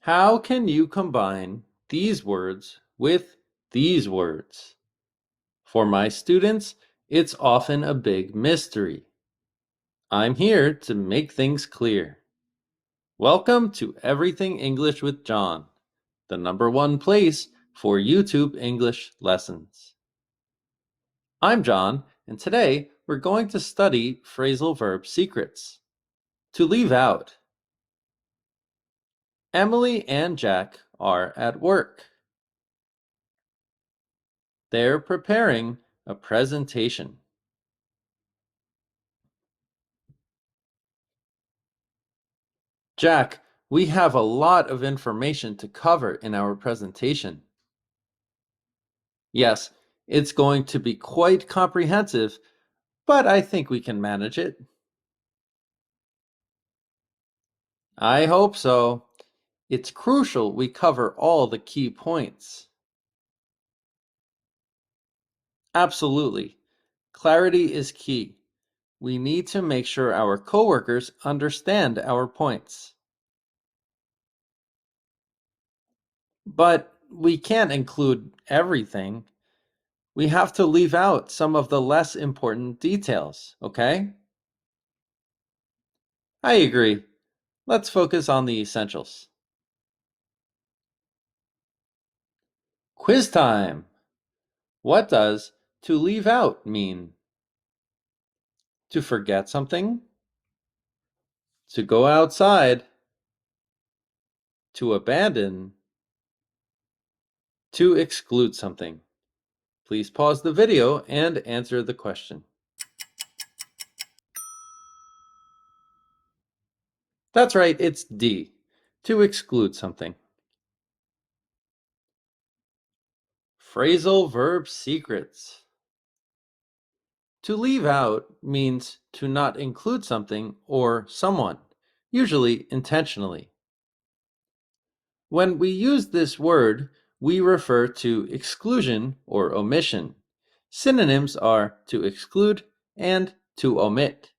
How can you combine these words with these words? For my students, it's often a big mystery. I'm here to make things clear. Welcome to Everything English with John, the #1 place for YouTube English lessons. I'm John, and today we're going to study phrasal verb secrets. To leave out. Emily and Jack are at work. They're preparing a presentation. Jack, we have a lot of information to cover in our presentation. Yes, it's going to be quite comprehensive, but I think we can manage it. I hope so. It's crucial we cover all the key points. Absolutely. Clarity is key. We need to make sure our coworkers understand our points. But we can't include everything. We have to leave out some of the less important details, okay? I agree. Let's focus on the essentials. Quiz time! What does to leave out mean? To forget something? To go outside? To abandon? To exclude something? Please pause the video and answer the question. That's right, it's D. To exclude something. Phrasal verb secrets. To leave out means to not include something or someone, usually intentionally. When we use this word, we refer to exclusion or omission. Synonyms are to exclude and to omit.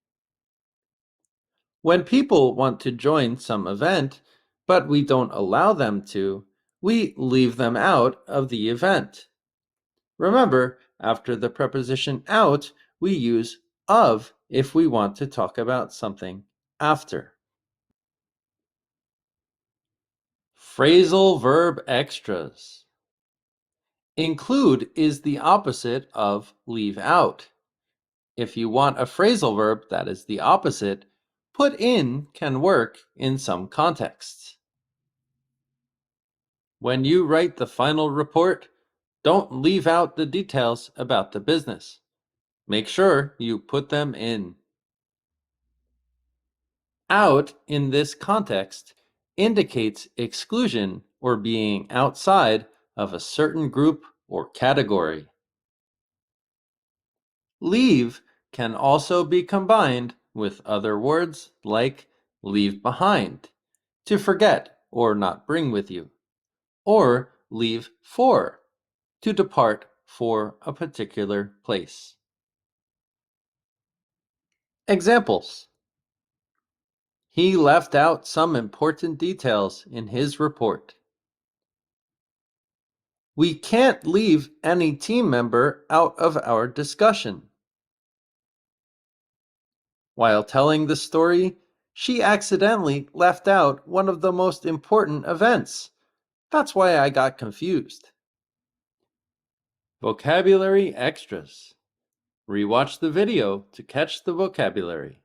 When people want to join some event, but we don't allow them to, we leave them out of the event. Remember, after the preposition out, we use of if we want to talk about something after. Phrasal verb extras. Include is the opposite of leave out. If you want a phrasal verb that is the opposite, put in can work in some contexts. When you write the final report, don't leave out the details about the business. Make sure you put them in. Out in this context indicates exclusion or being outside of a certain group or category. Leave can also be combined with other words like leave behind, to forget or not bring with you, or leave for, to depart for a particular place. Examples. He left out some important details in his report. We can't leave any team member out of our discussion. While telling the story, she accidentally left out one of the most important events. That's why I got confused. Vocabulary extras. Rewatch the video to catch the vocabulary.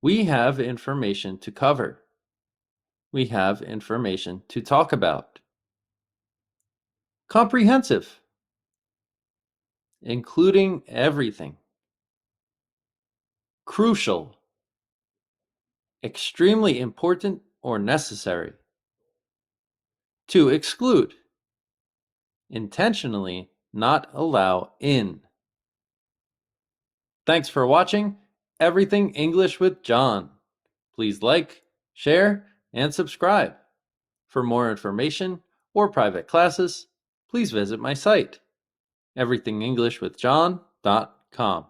We have information to cover. We have information to talk about. Comprehensive. Including everything. Crucial. Extremely important or necessary. To exclude. Intentionally not allow in. Thanks for watching Everything English with John. Please like, share, and subscribe. For more information or private classes, please visit my site, everythingenglishwithjohn.com.